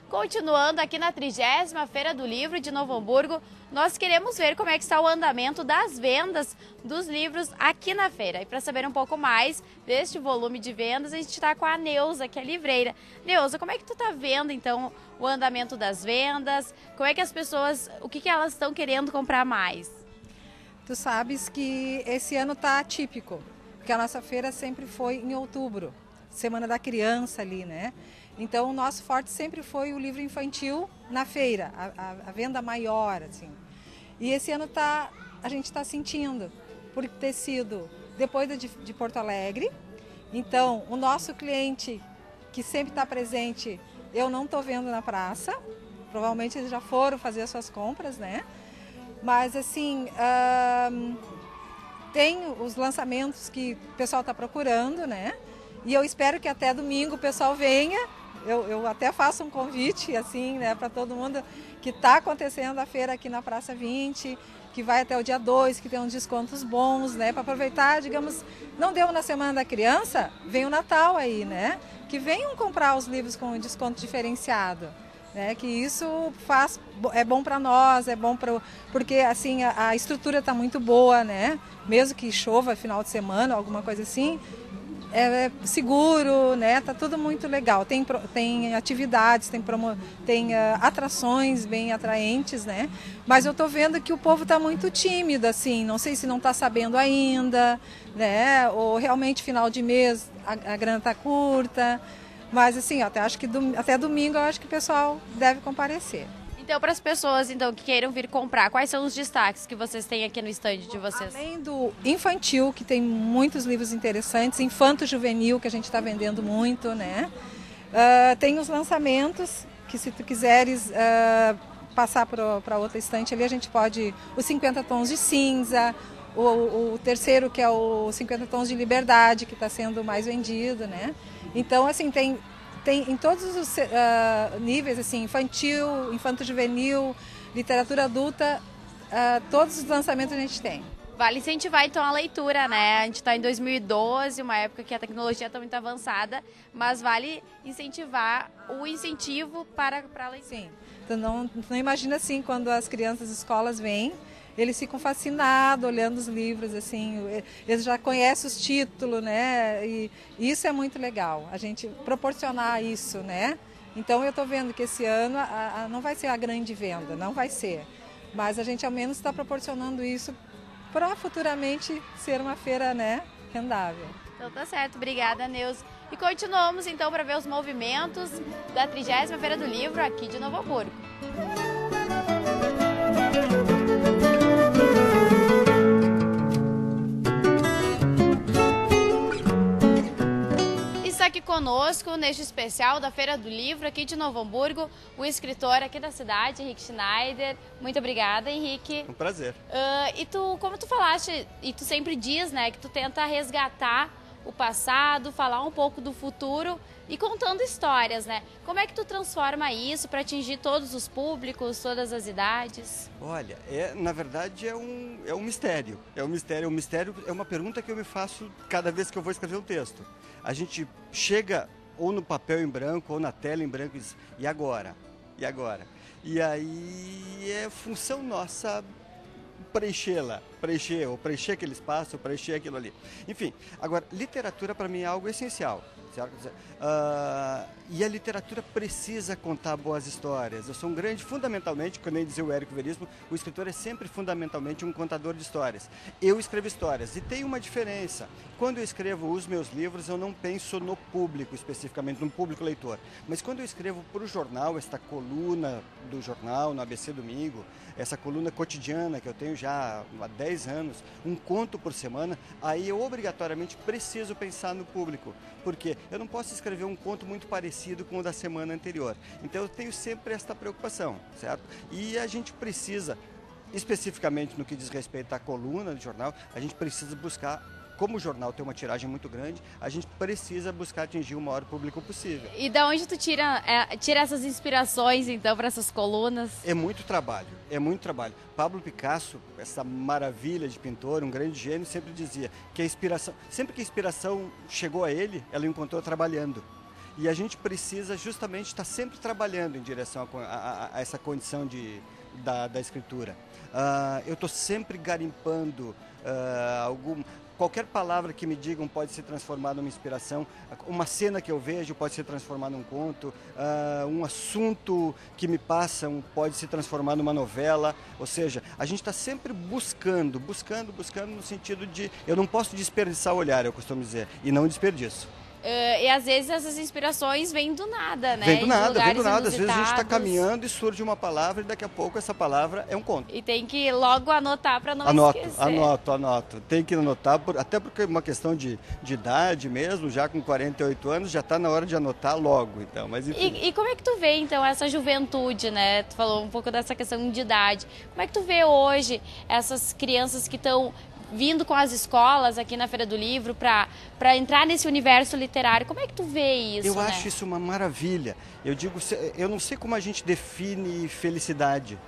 Continuando aqui na 30ª Feira do Livro de Novo Hamburgo, nós queremos ver como é que está o andamento das vendas dos livros aqui na feira. E para saber um pouco mais deste volume de vendas, a gente está com a Neuza, que é livreira. Neuza, como é que tu está vendo então o andamento das vendas? Como é que as pessoas, o que elas estão querendo comprar mais? Tu sabes que esse ano está atípico, porque a nossa feira sempre foi em outubro, Semana da Criança ali, né? Então o nosso forte sempre foi o livro infantil na feira, a venda maior, assim. E esse ano a gente está sentindo, por ter sido depois de Porto Alegre. Então o nosso cliente que sempre está presente, eu não estou vendo na praça, provavelmente eles já foram fazer as suas compras, né? Mas assim, tem os lançamentos que o pessoal está procurando, né? E eu espero que até domingo o pessoal venha. Eu até faço um convite assim, né, para todo mundo que está acontecendo a feira aqui na Praça 20, que vai até o dia 2, que tem uns descontos bons, né, para aproveitar, digamos, não deu na Semana da Criança, vem o Natal aí, né? Que venham comprar os livros com desconto diferenciado. Né, que isso é bom para nós, é bom porque assim a estrutura está muito boa, né? Mesmo que chova final de semana, alguma coisa assim, é seguro, né? Tá tudo muito legal. Tem atividades, tem atrações bem atraentes, né? Mas eu tô vendo que o povo está muito tímido, assim. Não sei se não está sabendo ainda, né? Ou realmente final de mês a grana tá curta. Mas assim, acho que até domingo eu acho que o pessoal deve comparecer. Então, para as pessoas então, que queiram vir comprar, quais são os destaques que vocês têm aqui no estande de vocês? Além do infantil, que tem muitos livros interessantes, infanto-juvenil, que a gente está vendendo muito, né? Tem os lançamentos, que se tu quiseres passar para outra estante ali, a gente pode... Os 50 tons de cinza, o terceiro, que é o 50 tons de liberdade, que está sendo mais vendido, né? Então, assim, tem em todos os níveis, assim, infantil, infanto-juvenil, literatura adulta, todos os lançamentos a gente tem. Vale incentivar, então, a leitura, né? A gente está em 2012, uma época que a tecnologia está muito avançada, mas vale incentivar o incentivo para a leitura. Sim. Tu não imagina, assim, quando as crianças das escolas vêm, eles ficam fascinados olhando os livros, assim, eles já conhecem os títulos, né? E isso é muito legal, a gente proporcionar isso, né? Então eu estou vendo que esse ano não vai ser a grande venda, não vai ser. Mas a gente ao menos está proporcionando isso para futuramente ser uma feira, né, rendável. Então tá certo, obrigada, Neuza. E continuamos então para ver os movimentos da 30ª Feira do Livro aqui de Novo Hamburgo. Aqui conosco, neste especial da Feira do Livro, aqui de Novo Hamburgo, o escritor aqui da cidade, Henrique Schneider. Muito obrigada, Henrique. Um prazer. E tu, como tu falaste, e tu sempre diz, né, que tu tenta resgatar o passado, falar um pouco do futuro e contando histórias, né? Como é que tu transforma isso para atingir todos os públicos, todas as idades? Olha, na verdade é um mistério. O mistério é uma pergunta que eu me faço cada vez que eu vou escrever um texto. A gente chega ou no papel em branco ou na tela em branco e diz, e agora? E agora? E aí é função nossa preencher aquele espaço, preencher aquilo ali. Enfim, agora, literatura para mim é algo essencial. Certo? E a literatura precisa contar boas histórias. Eu sou um grande, fundamentalmente, quando nem dizia o Érico Veríssimo, o escritor é sempre fundamentalmente um contador de histórias. Eu escrevo histórias e tem uma diferença. Quando eu escrevo os meus livros, eu não penso no público especificamente, no público leitor. Mas quando eu escrevo para o jornal, esta coluna do jornal, no ABC Domingo, essa coluna cotidiana que eu tenho já há 10 anos, um conto por semana, aí eu obrigatoriamente preciso pensar no público. Porque eu não posso escrever um conto muito parecido com o da semana anterior. Então eu tenho sempre esta preocupação, certo? E a gente precisa, especificamente no que diz respeito à coluna do jornal, a gente precisa buscar, como o jornal tem uma tiragem muito grande, a gente precisa buscar atingir o maior público possível. E da onde tu tira essas inspirações, então, para essas colunas? É muito trabalho, é muito trabalho. Pablo Picasso, essa maravilha de pintor, um grande gênio, sempre dizia que a inspiração, sempre que a inspiração chegou a ele, ela o encontrou trabalhando. E a gente precisa justamente estar sempre trabalhando em direção a essa condição da escritura. Eu estou sempre garimpando qualquer palavra que me digam pode ser transformada numa inspiração, uma cena que eu vejo pode ser transformada num conto, um assunto que me passam pode se transformar numa novela, ou seja, a gente está sempre buscando no sentido de, eu não posso desperdiçar o olhar, eu costumo dizer, e não desperdiço. E às vezes essas inspirações vêm do nada, né? Vem do nada. Inusitados. Às vezes a gente está caminhando e surge uma palavra e daqui a pouco essa palavra é um conto. E tem que logo anotar para não esquecer. Anoto. Tem que anotar, até porque é uma questão de idade mesmo, já com 48 anos, já está na hora de anotar logo. Então, mas enfim. E como é que tu vê, então, essa juventude, né? Tu falou um pouco dessa questão de idade. Como é que tu vê hoje essas crianças que estão vindo com as escolas aqui na Feira do Livro para entrar nesse universo literário? Como é que tu vê isso? Eu acho isso uma maravilha. Eu não sei como a gente define felicidade,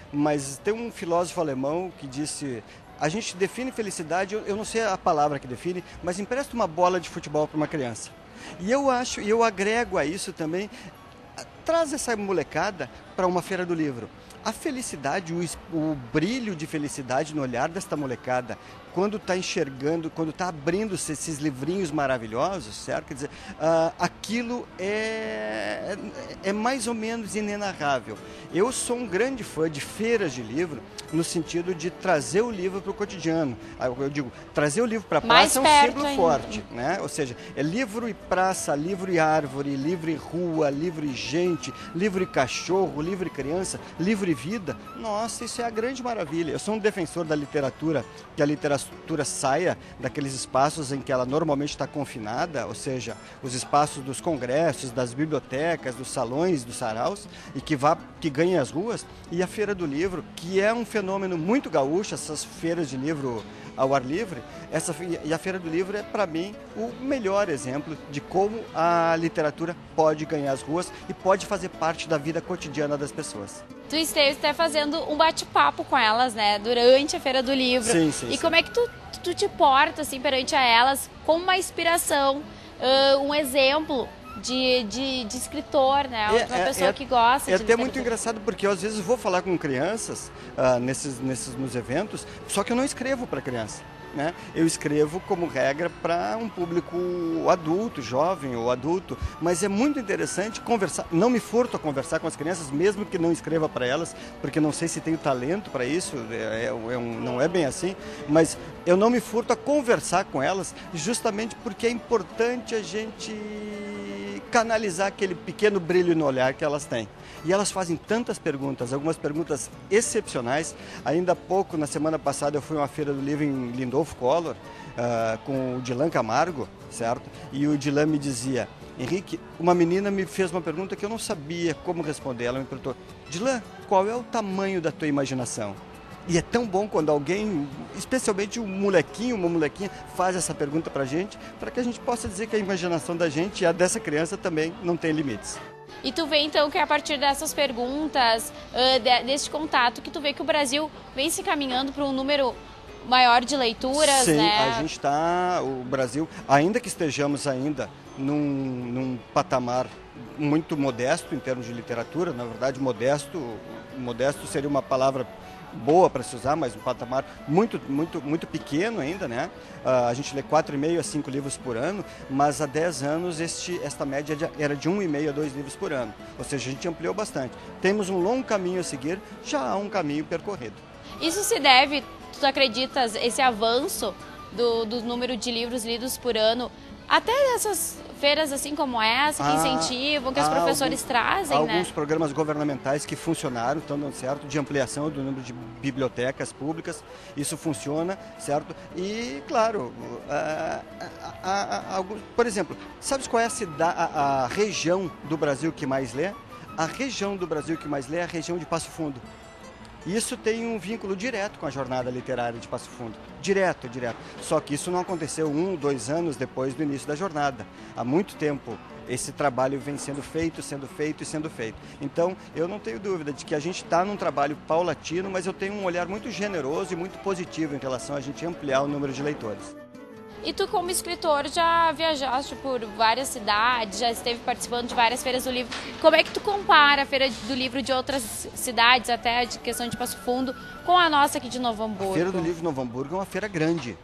mas tem um filósofo alemão que disse, a gente define felicidade, eu não sei a palavra que define, mas empresta uma bola de futebol para uma criança. E eu agrego a isso também, traz essa molecada para uma Feira do Livro. A felicidade, o brilho de felicidade no olhar desta molecada, quando está enxergando, quando está abrindo esses livrinhos maravilhosos, certo? Quer dizer, aquilo é mais ou menos inenarrável. Eu sou um grande fã de feiras de livro, no sentido de trazer o livro para o cotidiano. Eu digo, trazer o livro para a praça é um símbolo forte, né? Ou seja, é livro e praça, livro e árvore, livro e rua, livro e gente, livro e cachorro, livro e criança, livro e vida. Nossa, isso é a grande maravilha. Eu sou um defensor da literatura, que a literatura saia daqueles espaços em que ela normalmente está confinada, ou seja, os espaços dos congressos, das bibliotecas, dos salões, dos saraus, e que ganhe as ruas. E a Feira do Livro, que é um fenômeno muito gaúcho, essas feiras de livro ao ar livre, e a Feira do Livro é, para mim, o melhor exemplo de como a literatura pode ganhar as ruas e pode fazer parte da vida cotidiana das pessoas. Tu esteve até fazendo um bate-papo com elas, né, durante a Feira do Livro. Sim. E como é que tu te porta, assim, perante a elas, como uma inspiração, um exemplo de escritor, né? Uma pessoa que gosta de literatura. É até muito engraçado, porque eu, às vezes, vou falar com crianças nos eventos, só que eu não escrevo para criança, né? Eu escrevo, como regra, para um público adulto, jovem ou adulto, mas é muito interessante conversar. Não me furto a conversar com as crianças, mesmo que não escreva para elas, porque não sei se tenho talento para isso, não é bem assim, mas eu não me furto a conversar com elas, justamente porque é importante a gente canalizar aquele pequeno brilho no olhar que elas têm. E elas fazem tantas perguntas, algumas perguntas excepcionais. Ainda há pouco, na semana passada, eu fui a uma Feira do Livro em Lindolfo Collor, com o Dilan Camargo, certo? E o Dilan me dizia, Henrique, uma menina me fez uma pergunta que eu não sabia como responder. Ela me perguntou, Dilan, qual é o tamanho da tua imaginação? E é tão bom quando alguém, especialmente um molequinho, uma molequinha, faz essa pergunta para que a gente possa dizer que a imaginação da gente e a dessa criança também não tem limites. E tu vê, então, que a partir dessas perguntas, desse contato, que tu vê que o Brasil vem se caminhando para um número maior de leituras, Sim, né? A gente está, o Brasil, ainda que estejamos ainda num patamar muito modesto em termos de literatura, na verdade, modesto seria uma palavra boa para se usar, mas um patamar muito pequeno ainda, né? A gente lê 4,5 a 5 livros por ano, mas há 10 anos esta média era de 1,5 a 2 livros por ano. Ou seja, a gente ampliou bastante. Temos um longo caminho a seguir, já há um caminho percorrido. Isso se deve, tu acreditas, esse avanço do número de livros lidos por ano, até essas feiras assim como essa, que incentivam, que os professores trazem, alguns programas governamentais que funcionaram, estão dando certo, de ampliação do número de bibliotecas públicas, isso funciona, certo? E, claro, por exemplo, sabes qual é a região do Brasil que mais lê? A região do Brasil que mais lê é a região de Passo Fundo. Isso tem um vínculo direto com a jornada literária de Passo Fundo. Direto. Só que isso não aconteceu 1, 2 anos depois do início da jornada. Há muito tempo esse trabalho vem sendo feito. Então, eu não tenho dúvida de que a gente está num trabalho paulatino, mas eu tenho um olhar muito generoso e muito positivo em relação a gente ampliar o número de leitores. E tu, como escritor, já viajaste por várias cidades, já esteve participando de várias feiras do livro. Como é que tu compara a Feira do Livro de outras cidades, até de questão de Passo Fundo, com a nossa aqui de Novo Hamburgo? A Feira do Livro de Novo Hamburgo é uma feira grande,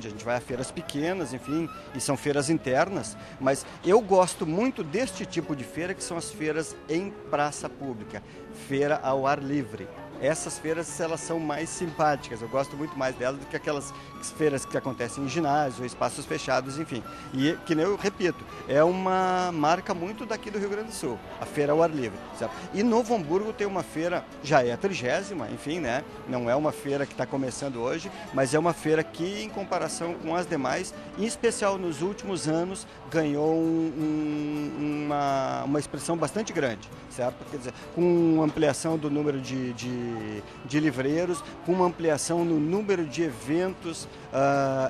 A gente vai a feiras pequenas, enfim, e são feiras internas, mas eu gosto muito deste tipo de feira, que são as feiras em praça pública, feira ao ar livre. Essas feiras, elas são mais simpáticas, eu gosto muito mais delas do que aquelas feiras que acontecem em ginásio, espaços fechados, enfim. E, que nem eu repito, é uma marca muito daqui do Rio Grande do Sul, a feira ao ar livre, certo? E Novo Hamburgo tem uma feira, já é a 30ª, enfim, né? Não é uma feira que está começando hoje, mas é uma feira que, em comparação com as demais, em especial nos últimos anos, ganhou uma expressão bastante grande, certo? Quer dizer, com ampliação do número de livreiros, com uma ampliação no número de eventos,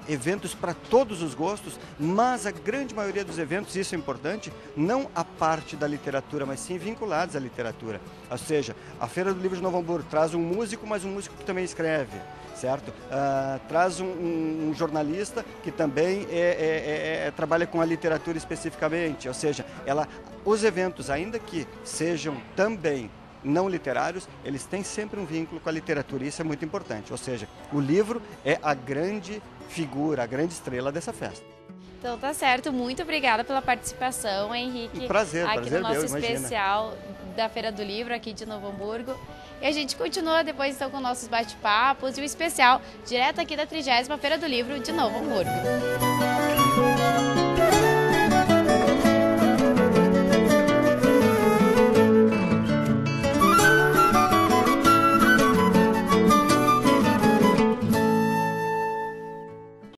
eventos para todos os gostos, mas a grande maioria dos eventos, isso é importante, não a parte da literatura, mas sim vinculados à literatura. Ou seja, a Feira do Livro de Novo Hamburgo traz um músico, mas um músico que também escreve, certo? Traz um jornalista que também trabalha com a literatura especificamente, ou seja, os eventos, ainda que sejam também não literários, eles têm sempre um vínculo com a literatura, e isso é muito importante. Ou seja, o livro é a grande figura, a grande estrela dessa festa. Então tá certo, muito obrigada pela participação, Henrique. Um prazer, aqui prazer no nosso meu, especial da Feira do Livro aqui de Novo Hamburgo. E a gente continua depois então com nossos bate-papos e o especial direto aqui da 30ª Feira do Livro de Novo Hamburgo.